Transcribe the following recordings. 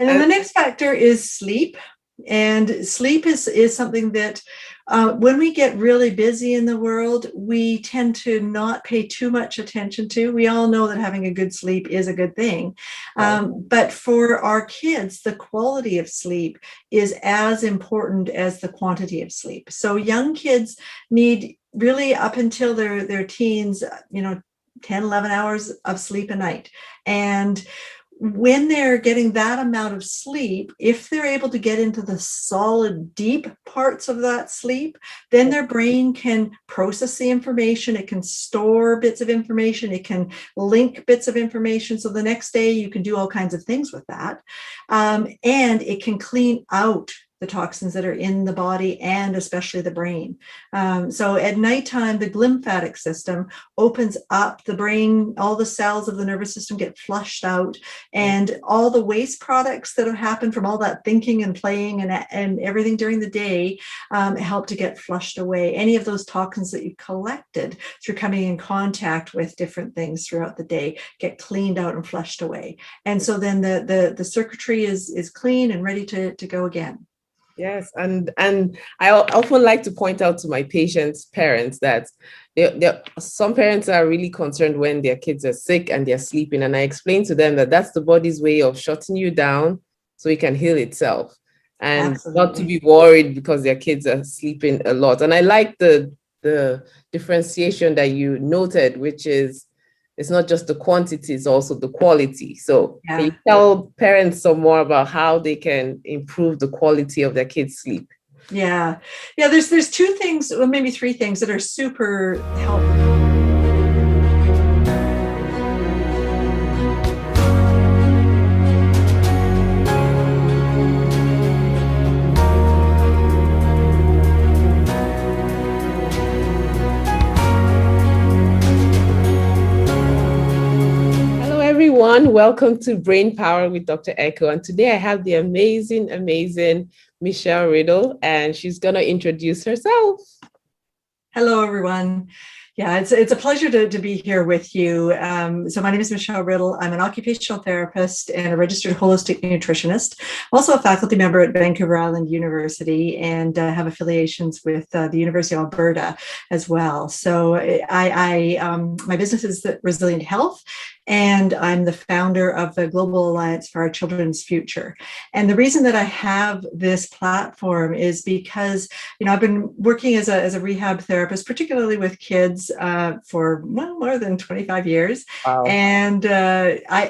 And then the next factor is sleep. And sleep is something that when we get really busy in the world, we tend to not pay too much attention to. We all know that having a good sleep is a good thing. But for our kids, the quality of sleep is as important as the quantity of sleep. So young kids need really up until their teens, 10, 11 hours of sleep a night. And when they're getting that amount of sleep, if they're able to get into the solid, deep parts of that sleep, then their brain can process the information. It can store bits of information. It can link bits of information. So the next day you can do all kinds of things with that. And it can clean out the toxins that are in the body and especially the brain. So at nighttime, the glymphatic system opens up the brain, all the cells of the nervous system get flushed out, and all the waste products that have happened from all that thinking and playing and everything during the day help to get flushed away. Any of those toxins that you collected through coming in contact with different things throughout the day get cleaned out and flushed away. And so then the circuitry is clean and ready to go again. Yes, and I often like to point out to my patients' parents that some parents are really concerned when their kids are sick and they're sleeping, and I explain to them that that's the body's way of shutting you down so it can heal itself, and Absolutely. not to be worried because their kids are sleeping a lot. And I like the differentiation that you noted, which is it's not just the quantity, it's also the quality. So can you tell parents some more about how they can improve the quality of their kids' sleep? Yeah. There's two things, or maybe three things that are super helpful. Welcome to Brain Power with Dr. Echo. And today I have the amazing Michelle Riddle, and she's going to introduce herself. Hello, everyone. Yeah, it's a pleasure to be here with you. So my name is Michelle Riddle. I'm an occupational therapist and a registered holistic nutritionist. I'm also a faculty member at Vancouver Island University and have affiliations with the University of Alberta as well. So my business is Resilient Health, and I'm the founder of the Global Alliance for Our Children's Future. And the reason that I have this platform is because, I've been working as a rehab therapist, particularly with kids for more than 25 years. Wow. And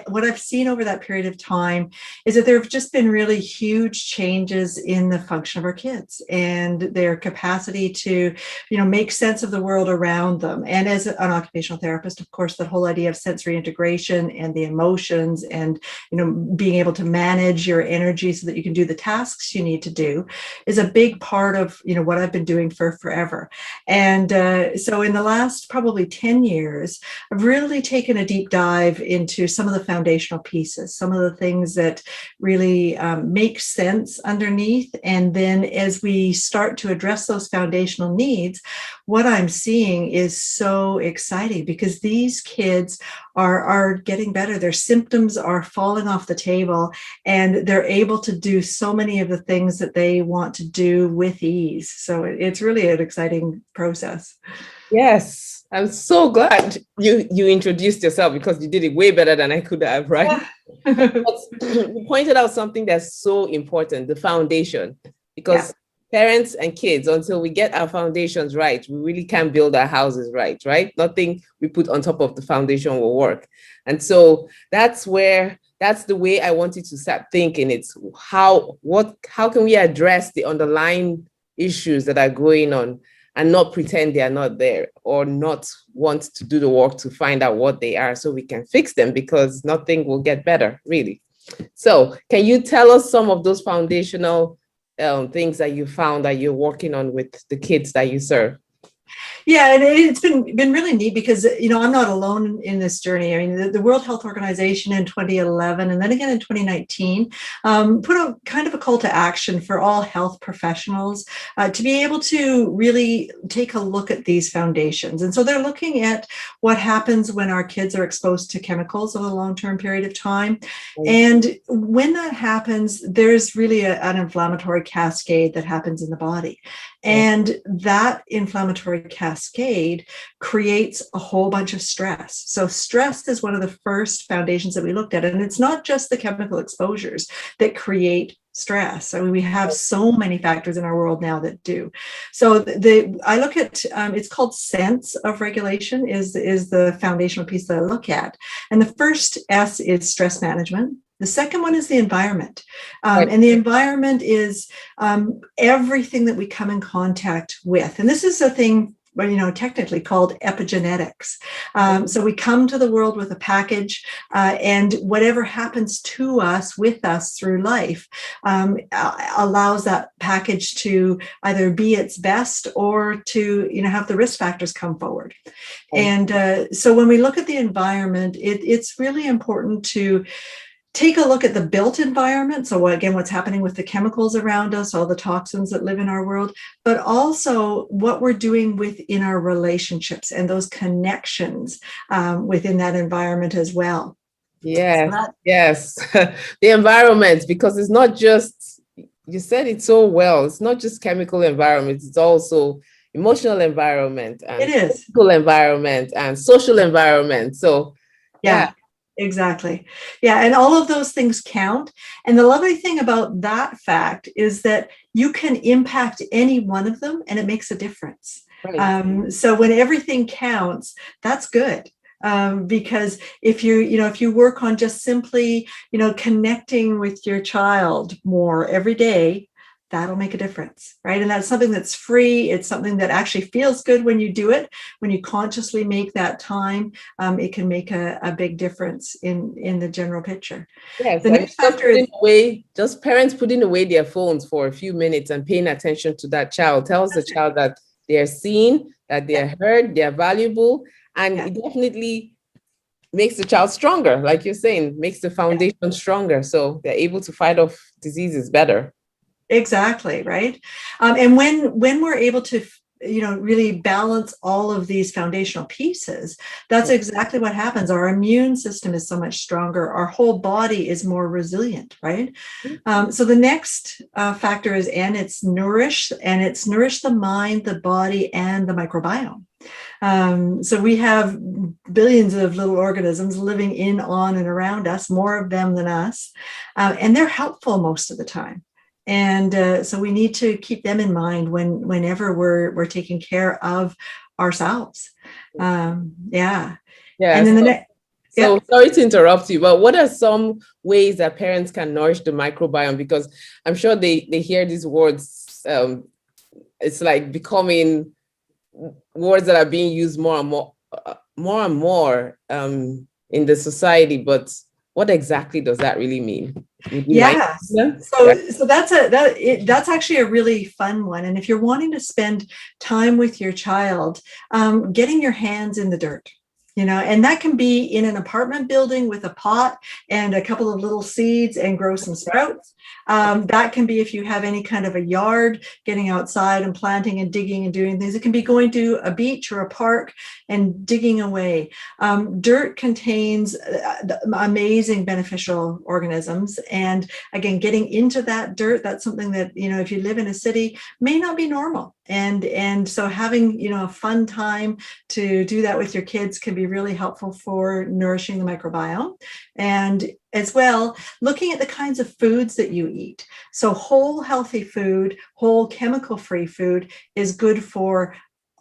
what I've seen over that period of time is that there have just been really huge changes in the function of our kids and their capacity to, make sense of the world around them. And as an occupational therapist, of course, the whole idea of sensory integration and the emotions and, being able to manage your energy so that you can do the tasks you need to do is a big part of, what I've been doing for forever. And so in the last probably 10 years, I've really taken a deep dive into some of the foundational pieces, some of the things that really make sense underneath. And then as we start to address those foundational needs, what I'm seeing is so exciting because these kids are getting better. Their symptoms are falling off the table and they're able to do so many of the things that they want to do with ease. So it's really an exciting process. Yes, I'm so glad you introduced yourself because you did it way better than I could have, right? You pointed out something that's so important, the foundation, because parents and kids, until we get our foundations right, we really can't build our houses right? Nothing we put on top of the foundation will work. And so that's the way I wanted to start thinking. It's how can we address the underlying issues that are going on and not pretend they are not there or not want to do the work to find out what they are so we can fix them, because nothing will get better, really. So can you tell us some of those foundational things that you found that you're working on with the kids that you serve? Yeah, and it's been really neat because, I'm not alone in this journey. I mean, the World Health Organization in 2011 and then again in 2019 put out kind of a call to action for all health professionals to be able to really take a look at these foundations. And so they're looking at what happens when our kids are exposed to chemicals over a long-term period of time. And when that happens, there's really an inflammatory cascade that happens in the body. And that inflammatory cascade creates a whole bunch of stress. So stress is one of the first foundations that we looked at. And it's not just the chemical exposures that create stress. I mean, we have so many factors in our world now that do. So I look at, it's called sense of regulation is the foundational piece that I look at. And the first S is stress management. The second one is the environment. And the environment is everything that we come in contact with. And this is a thing, technically called epigenetics. So we come to the world with a package, and whatever happens to us, with us through life, allows that package to either be its best or to, have the risk factors come forward. And so when we look at the environment, it's really important to take a look at the built environment. So again, what's happening with the chemicals around us, all the toxins that live in our world, but also what we're doing within our relationships and those connections within that environment as well. Yes, yes. The environment, because it's not just, you said it so well, it's not just chemical environment, it's also emotional environment and physical environment and social environment. So yeah. Exactly. Yeah. And all of those things count. And the lovely thing about that fact is that you can impact any one of them and it makes a difference. Right. So when everything counts, that's good. Because if you work on just simply, connecting with your child more every day, that'll make a difference, right? And that's something that's free. It's something that actually feels good when you do it. When you consciously make that time, it can make a big difference in the general picture. Yes, the next factor is just parents putting away their phones for a few minutes and paying attention to that child tells the child that they're seen, that they're heard, they're valuable, and it definitely makes the child stronger, like you're saying, makes the foundation stronger, so they're able to fight off diseases better. Exactly, right. And when we're able to, really balance all of these foundational pieces, that's exactly what happens. Our immune system is so much stronger. Our whole body is more resilient, right? So the next factor is N, it's nourish, and it's nourish the mind, the body, and the microbiome. So we have billions of little organisms living in, on, and around us, more of them than us, and they're helpful most of the time. And so we need to keep them in mind whenever we're taking care of ourselves. Yeah. And then the next. So sorry to interrupt you, but what are some ways that parents can nourish the microbiome? Because I'm sure they hear these words. It's like becoming words that are being used more and more in the society. But what exactly does that really mean? Yeah. So that's actually a really fun one. And if you're wanting to spend time with your child, getting your hands in the dirt, and that can be in an apartment building with a pot and a couple of little seeds and grow some sprouts. That can be if you have any kind of a yard, getting outside and planting and digging and doing things. It can be going to a beach or a park and digging away. Dirt contains amazing beneficial organisms. And again, getting into that dirt, that's something that, if you live in a city, may not be normal. And so having, a fun time to do that with your kids can be really helpful for nourishing the microbiome. And as well, looking at the kinds of foods that you eat. So whole healthy food, whole chemical-free food is good for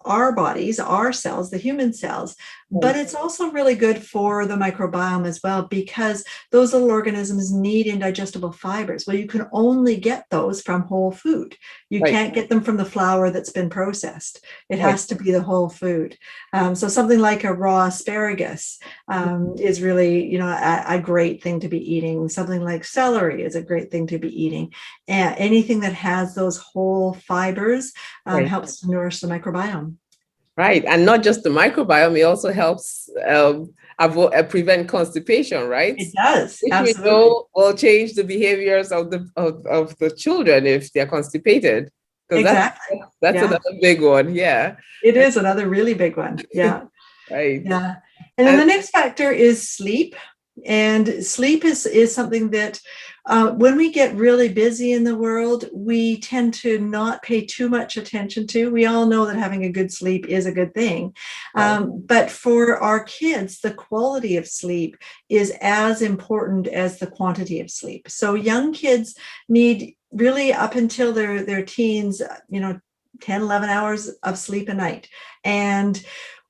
our bodies, our cells, the human cells, but it's also really good for the microbiome as well, because those little organisms need indigestible fibers. Well, you can only get those from whole food. You can't get them from the flour that's been processed. It has to be the whole food. So something like a raw asparagus is really, a great thing to be eating. Something like celery is a great thing to be eating. Anything that has those whole fibers helps to nourish the microbiome. Right. And not just the microbiome, it also helps prevent constipation, right? It does, Which we absolutely. know will change the behaviors of the children if they're constipated. Because Exactly. that's Yeah, another big one. Yeah. it is another really big one. Yeah. Right. Yeah. And then And the next factor is sleep. And sleep is something that when we get really busy in the world, we tend to not pay too much attention to. We all know that having a good sleep is a good thing. right. But for our kids, the quality of sleep is as important as the quantity of sleep. So young kids need really up until their teens, 10, 11 hours of sleep a night. And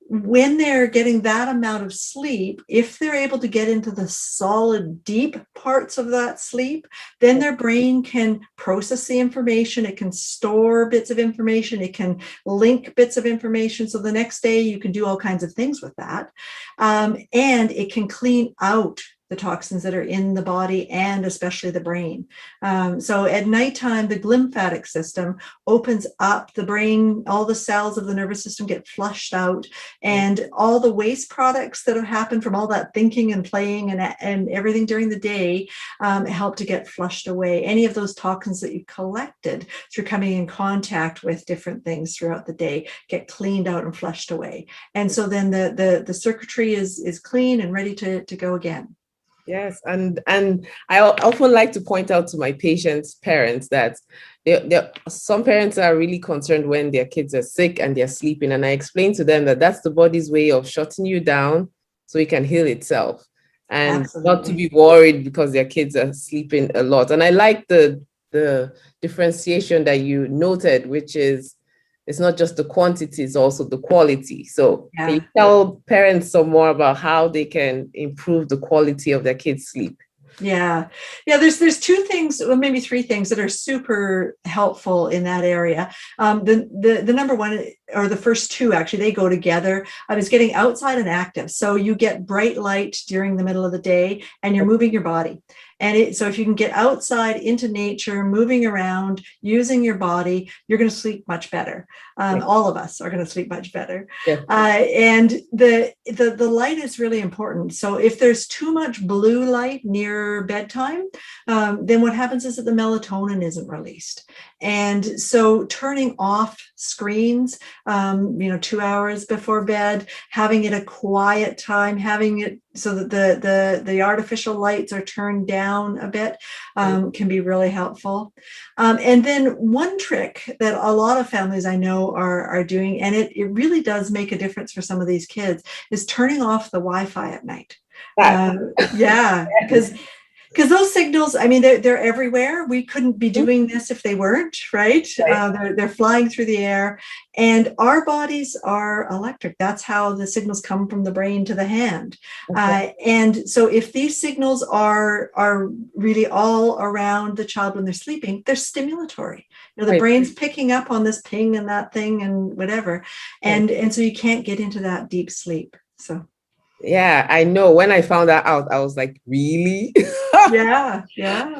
when they're getting that amount of sleep, if they're able to get into the solid, deep parts of that sleep, then their brain can process the information. It can store bits of information. It can link bits of information. So the next day you can do all kinds of things with that. And it can clean out the toxins that are in the body and especially the brain. So at nighttime, the glymphatic system opens up the brain, all the cells of the nervous system get flushed out, and all the waste products that have happened from all that thinking and playing and everything during the day help to get flushed away. Any of those toxins that you collected through coming in contact with different things throughout the day get cleaned out and flushed away. And so then the circuitry is clean and ready to go again. Yes, and I often like to point out to my patients' parents that some parents are really concerned when their kids are sick and they're sleeping, and I explain to them that that's the body's way of shutting you down so it can heal itself, and not to Absolutely. be worried because their kids are sleeping a lot. And I like the differentiation that you noted, which is it's not just the quantity, it's also the quality. So can you Yeah. tell parents some more about how they can improve the quality of their kids' sleep? Yeah. There's two things, well, maybe three things that are super helpful in that area. The number one, or the first two, actually, they go together. Is getting outside and active. So you get bright light during the middle of the day, and you're moving your body. And so if you can get outside into nature, moving around, using your body, you're going to sleep much better. All of us are going to sleep much better. Yeah. And the light is really important. So if there's too much blue light near bedtime, then what happens is that the melatonin isn't released. And so turning off screens, 2 hours before bed, having it a quiet time, having it so that the artificial lights are turned down a bit can be really helpful. And then one trick that a lot of families I know are doing, and it really does make a difference for some of these kids, is turning off the Wi-Fi at night. Yeah, because those signals, I mean, they're everywhere. We couldn't be doing this if they weren't, right? They're flying through the air, and our bodies are electric. That's how the signals come from the brain to the hand. And so if these signals are really all around the child when they're sleeping, they're stimulatory. The brain's picking up on this ping and that thing and whatever. And so you can't get into that deep sleep. So yeah, I know. When I found that out, I was like, really? yeah.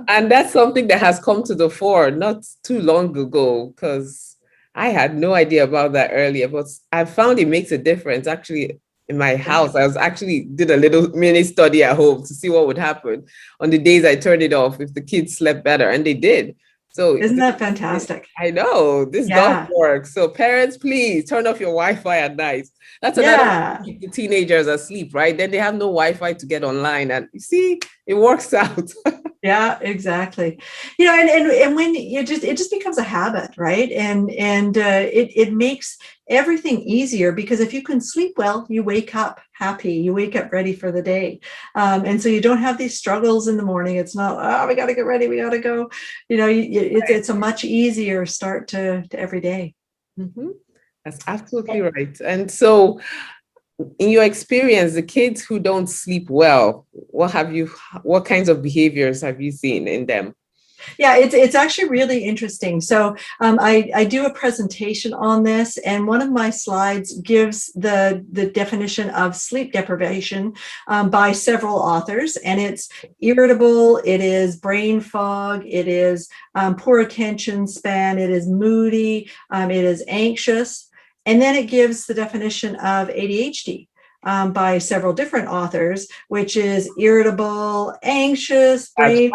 And that's something that has come to the fore not too long ago, because I had no idea about that earlier, but I found it makes a difference. Actually, in my house, I was actually did a little mini study at home to see what would happen on the days I turned it off if the kids slept better, and they did. So Isn't that fantastic? I know this does work. So parents, please turn off your Wi-Fi at night. That's another way to keep the teenagers asleep, right? Then they have no Wi-Fi to get online, and you see, it works out. Yeah, exactly. And when it just becomes a habit, right? And it makes everything easier, because if you can sleep well, you wake up happy, you wake up ready for the day. And so you don't have these struggles in the morning. It's not, oh, we got to get ready, we got to go. It's a much easier start to every day. Mm-hmm. That's absolutely right. And so in your experience, the kids who don't sleep well, what kinds of behaviors have you seen in them? Yeah, it's actually really interesting. So I do a presentation on this, and one of my slides gives the definition of sleep deprivation by several authors, and it's irritable, it is brain fog, it is poor attention span, it is moody, it is anxious. And then it gives the definition of ADHD by several different authors, which is irritable, anxious, brain,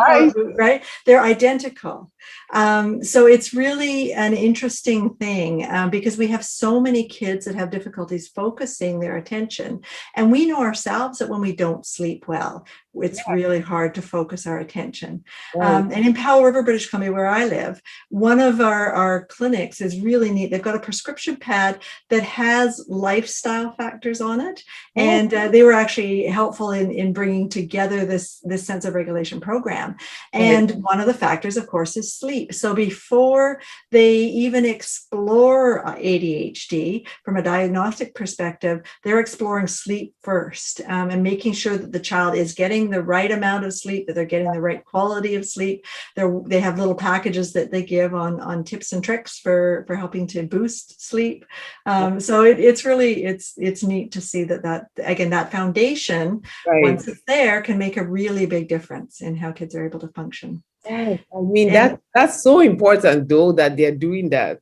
right? They're identical. So it's really an interesting thing because we have so many kids that have difficulties focusing their attention. And we know ourselves that when we don't sleep well, it's really hard to focus our attention. And in Powell River, British Columbia, where I live, one of our clinics is really neat. They've got a prescription pad that has lifestyle factors on it. And they were actually helpful in bringing together this sense of regulation program. And one of the factors, of course, is sleep. So before they even explore ADHD from a diagnostic perspective, they're exploring sleep first and making sure that the child is getting the right amount of sleep, that they're getting the right quality of sleep. They have little packages that they give on tips and tricks for helping to boost sleep. So it's really, it's neat to see that again, that foundation, once it's there, can make a really big difference in how kids are able to function. I mean, that's so important, though, that they're doing that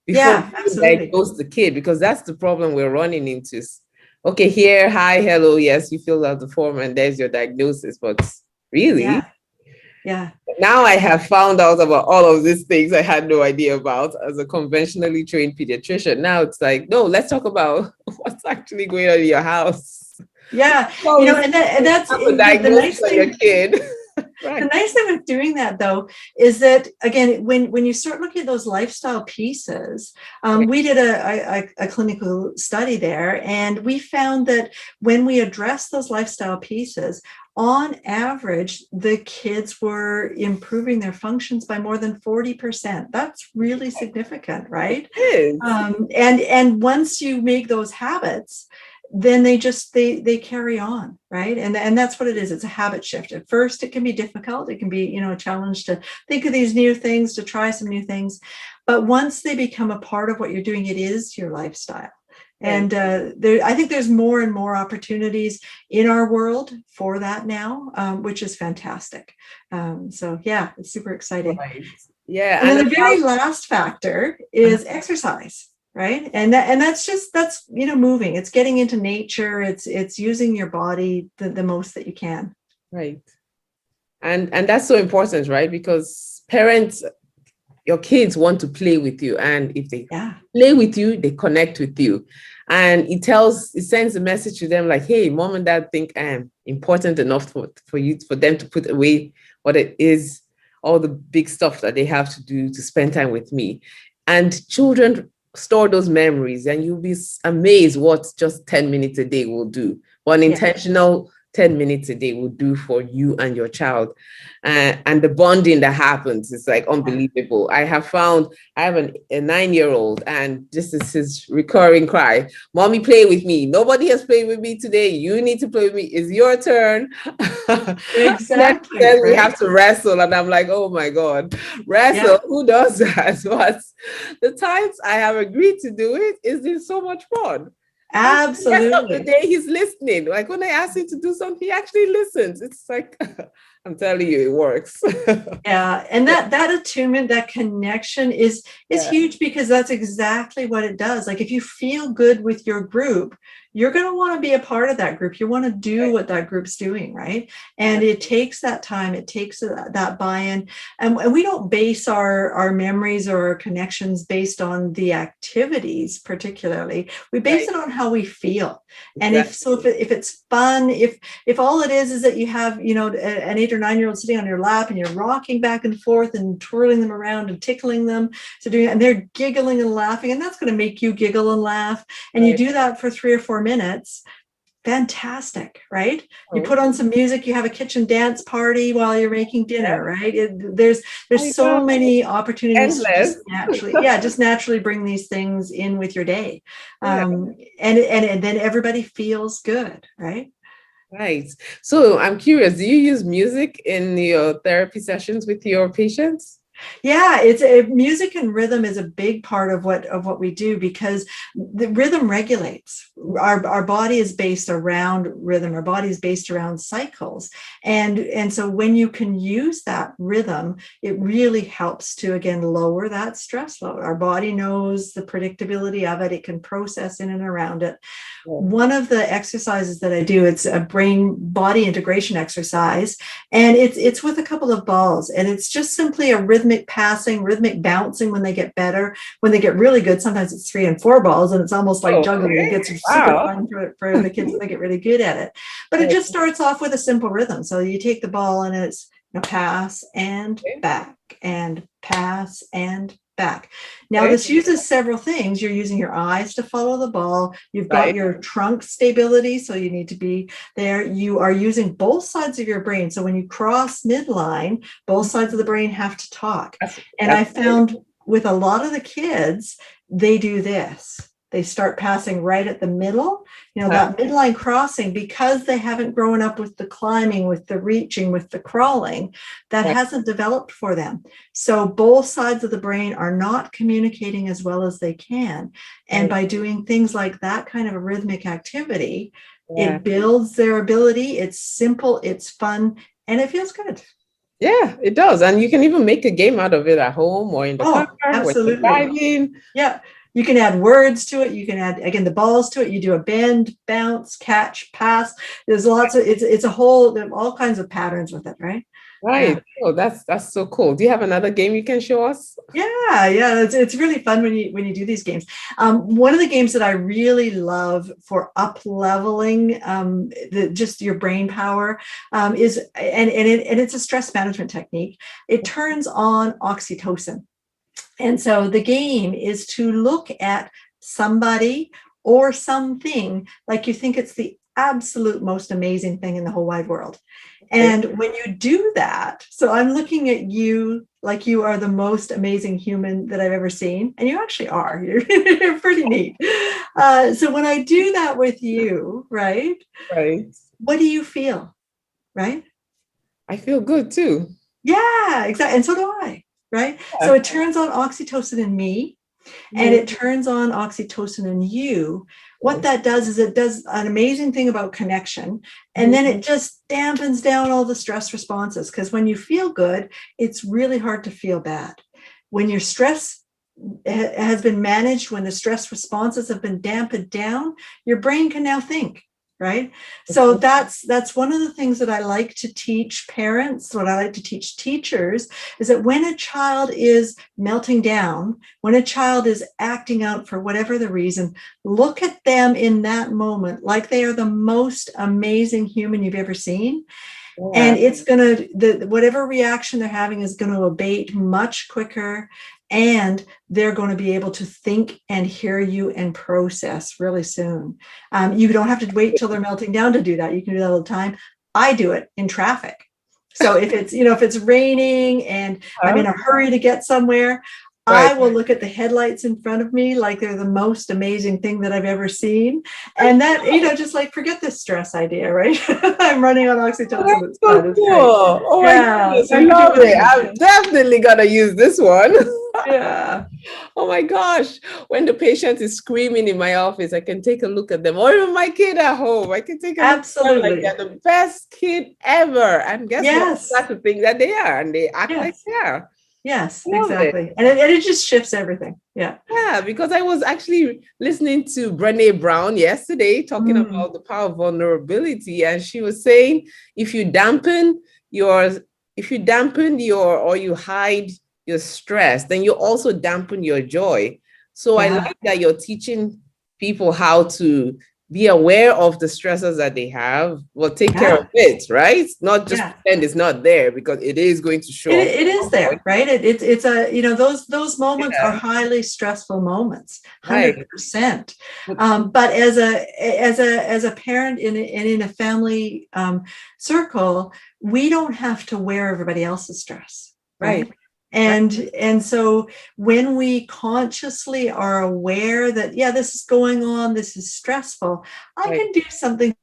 before they diagnose the kid, because that's the problem we're running into. Okay, here, hi, hello, yes, you fill out the form and there's your diagnosis, but really? Yeah. Now I have found out about all of these things I had no idea about as a conventionally trained pediatrician. Now it's like, no, let's talk about what's actually going on in your house. Yeah, and that's the nice thing. Your kid. The nice thing with doing that, though, is that, again, when you start looking at those lifestyle pieces, we did a clinical study there, and we found that when we address those lifestyle pieces, on average, the kids were improving their functions by more than 40%. That's really significant, right? It is. And once you make those habits, then they carry on, right? And that's what it is. It's a habit shift. At first, it can be difficult. It can be, a challenge to think of these new things, to try some new things. But once they become a part of what you're doing, it is your lifestyle. And I think there's more and more opportunities in our world for that now, which is fantastic. So yeah, it's super exciting. Right. Yeah. And then the very last factor is exercise. Right. And that's moving. It's getting into nature. It's using your body the most that you can. Right. And that's so important, right? Because parents, your kids want to play with you. And if they play with you, they connect with you. And it sends a message to them like, hey, mom and dad think I'm important enough for them to put away what it is, all the big stuff that they have to do to spend time with me. And children store those memories, and you'll be amazed what just 10 minutes a day will do. One intentional 10 minutes a day will do for you and your child. And the bonding that happens is like unbelievable. I have a 9-year-old, and this is his recurring cry. Mommy, play with me. Nobody has played with me today. You need to play with me. It's your turn. Exactly. Then we have to wrestle. And I'm like, oh my God, wrestle. Who does that? But the times I have agreed to do it, it's been so much fun. Absolutely. The rest of the day he's listening. Like when I ask him to do something, he actually listens. It's like, I'm telling you, it works. Yeah. And that attunement, that connection is huge, because that's exactly what it does. Like if you feel good with your group, you're going to want to be a part of that group. You want to do what that group's doing, right? And it takes that time. It takes that buy-in. And we don't base our memories or our connections based on the activities, particularly. We base it on how we feel. And if it's fun, if all it is that you have, an 8 or 9-year-old sitting on your lap and you're rocking back and forth and twirling them around and tickling them, and they're giggling and laughing, and that's going to make you giggle and laugh. And you do that for 3 or 4 minutes, fantastic, right? You put on some music, you have a kitchen dance party while you're making dinner, right? There's so many opportunities to just naturally bring these things in with your day. And then everybody feels good, right? Right. So I'm curious, do you use music in your therapy sessions with your patients? Yeah, music and rhythm is a big part of what we do, because the rhythm regulates. Our body is based around rhythm. Our body is based around cycles, and so when you can use that rhythm, it really helps to, again, lower that stress load. Our body knows the predictability of it. It can process in and around it. One of the exercises that I do, it's a brain body integration exercise, and it's with a couple of balls, and it's just simply a rhythmic passing, rhythmic bouncing when they get better. When they get really good, sometimes it's 3 and 4 balls, and it's almost like juggling. It gets super fun for the kids when they get really good at it. But it just starts off with a simple rhythm. So you take the ball, and it's pass and back and pass and back. Now, this uses several things. You're using your eyes to follow the ball. You've got your trunk stability, so you need to be there. You are using both sides of your brain. So when you cross midline, both sides of the brain have to talk. And I found with a lot of the kids, they do this. They start passing right at the middle, that midline crossing, because they haven't grown up with the climbing, with the reaching, with the crawling. That hasn't developed for them. So both sides of the brain are not communicating as well as they can. And by doing things like that kind of a rhythmic activity, it builds their ability. It's simple, it's fun, and it feels good. Yeah, it does. And you can even make a game out of it at home or in the car. Absolutely. When you're driving. Yeah. You can add words to it. You can add, again, the balls to it. You do a bend, bounce, catch, pass. There's lots of, it's a whole, all kinds of patterns with it, right? Right. Yeah. Oh, that's so cool. Do you have another game you can show us? Yeah. It's really fun when you do these games. One of the games that I really love for up leveling just your brain power is, and it's a stress management technique. It turns on oxytocin. And so the game is to look at somebody or something like you think it's the absolute most amazing thing in the whole wide world. And when you do that, so I'm looking at you like you are the most amazing human that I've ever seen. And you actually are. You're pretty neat. So when I do that with you, right? What do you feel? Right? I feel good too. Yeah, exactly. And so do I. Right? Yeah. So it turns on oxytocin in me, and it turns on oxytocin in you. What that does is it does an amazing thing about connection, and then it just dampens down all the stress responses, because when you feel good, it's really hard to feel bad. When your stress has been managed, when the stress responses have been dampened down, your brain can now think. Right. So that's one of the things that I like to teach parents, what I like to teach teachers, is that when a child is melting down, when a child is acting out for whatever the reason, look at them in that moment like they are the most amazing human you've ever seen. Yeah. And it's going to, whatever reaction they're having is going to abate much quicker. And they're going to be able to think and hear you and process really soon. You don't have to wait till they're melting down to do that. You can do that all the time. I do it in traffic. So if it's raining and I'm in a hurry to get somewhere, I will look at the headlights in front of me like they're the most amazing thing that I've ever seen. And that, just like, forget this stress idea, right? I'm running on oxytocin. That's so cool. Oh my goodness, so I love it. I'm definitely gonna use this one. Yeah. Oh my gosh. When the patient is screaming in my office, I can take a look at them. Or even my kid at home, I can take a look at them like they're the best kid ever. And guess what? That's the thing that they are. And they act like they are. Yes, exactly. And it just shifts everything. Yeah. Yeah, because I was actually listening to Brené Brown yesterday talking about the power of vulnerability. And she was saying, if you dampen or you hide your stress, then you also dampen your joy. So I like that you're teaching people how to be aware of the stresses that they have, take care of it, right? Not just pretend it's not there, because it is going to show up. It is there, right? It's a, those moments are highly stressful moments, 100%. But as a parent in a family circle, we don't have to wear everybody else's stress, right? And so when we consciously are aware that, this is going on, this is stressful, I can do something like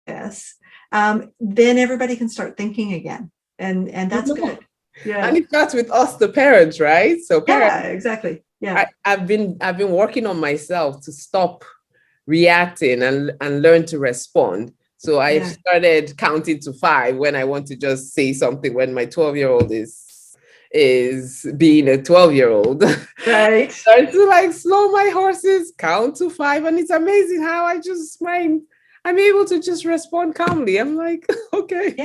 this, then everybody can start thinking again. And that's good. Yeah. And it starts with us, the parents, right? So parents, Yeah, exactly. Yeah. I've been working on myself to stop reacting and learn to respond. So I've started counting to 5 when I want to just say something when my 12-year-old is being a 12-year-old. Right. Start to like slow my horses, count to 5, and it's amazing how I'm able to just respond calmly. I'm like, okay,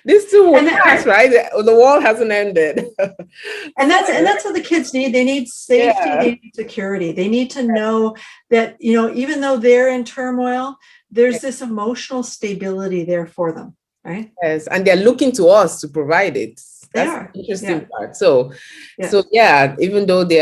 this too will pass, right? The war hasn't ended. And that's what the kids need. They need safety, they need security. They need to know that, even though they're in turmoil, there's this emotional stability there for them, right? Yes, and they're looking to us to provide it. That's the interesting part. So even though they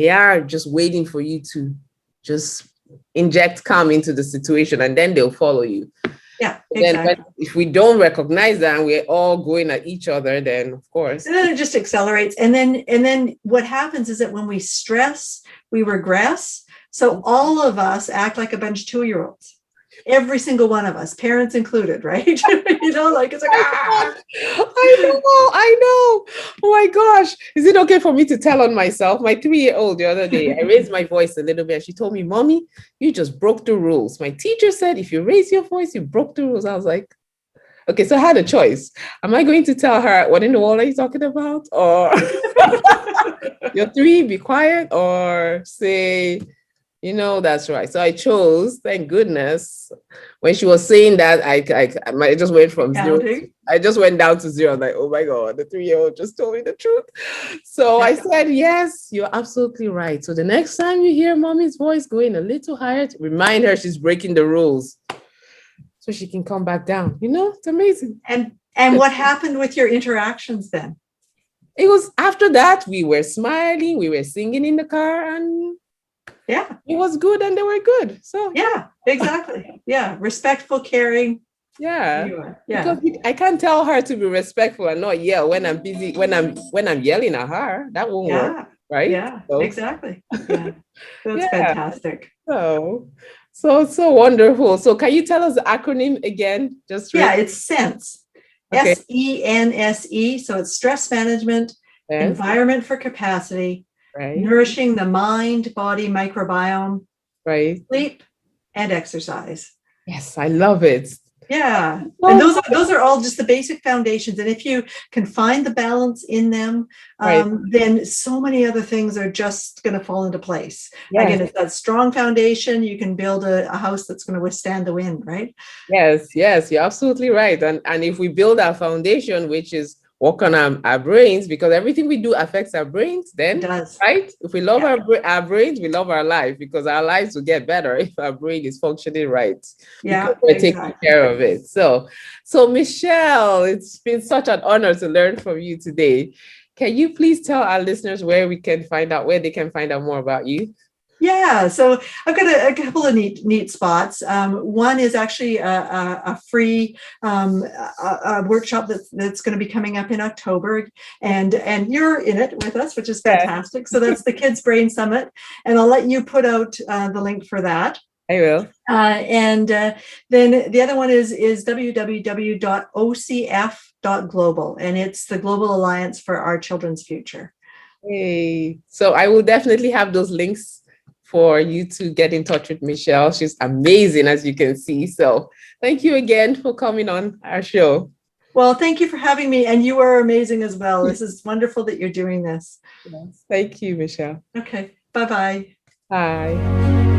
are just waiting for you to just inject calm into the situation, and then they'll follow you. Yeah, exactly. Then if we don't recognize that and we're all going at each other, then of course. And then it just accelerates. And then what happens is that when we stress, we regress. So all of us act like a bunch of 2-year-olds. Every single one of us, parents included, right? It's like, I know. Oh my gosh. Is it okay for me to tell on myself? My 3-year-old the other day, I raised my voice a little bit. She told me, Mommy, you just broke the rules. My teacher said, if you raise your voice, you broke the rules. I was like, okay, so I had a choice. Am I going to tell her, what in the world are you talking about? Or you're 3, be quiet, or say, that's right. So I chose, thank goodness, when she was saying that, I just went from 0. I just went down to 0. I'm like, oh my God, the 3-year-old just told me the truth. So I said, yes, you're absolutely right. So the next time you hear Mommy's voice going a little higher, remind her she's breaking the rules so she can come back down. It's amazing. And what happened with your interactions then? It was after that, we were smiling, we were singing in the car, and it was good, and they were good. So exactly. Respectful, caring. Because I can't tell her to be respectful and not yell when I'm busy, when I'm yelling at her. That won't work, right? Exactly. That's fantastic. So wonderful. So can you tell us the acronym again? It's SENSE. SENSE. So it's stress management, environment for capacity, nourishing the mind, body, microbiome, sleep, and exercise. Yes, I love it. Yeah. And those are all just the basic foundations. And if you can find the balance in them, then so many other things are just going to fall into place. Again, it's that strong foundation. You can build a house that's going to withstand the wind, right? Yes, you're absolutely right. And if we build our foundation, which is work on our brains, because everything we do affects our brains, then, right? If we love our brains, we love our life, because our lives will get better if our brain is functioning right. Because we're taking care of it. So Michelle, it's been such an honor to learn from you today. Can you please tell our listeners where they can find out more about you? Yeah, so I've got a couple of neat spots. One is actually a free workshop that's going to be coming up in October, and you're in it with us, which is fantastic. So that's the Kids Brain Summit, and I'll let you put out the link for that. I will. And then the other one is www.ocf.global, and it's the Global Alliance for Our Children's Future. Hey, so I will definitely have those links for you to get in touch with Michelle. She's amazing, as you can see. So thank you again for coming on our show. Well, thank you for having me. And you are amazing as well. This is wonderful that you're doing this. Yes. Thank you, Michelle. Okay. Bye-bye. Bye.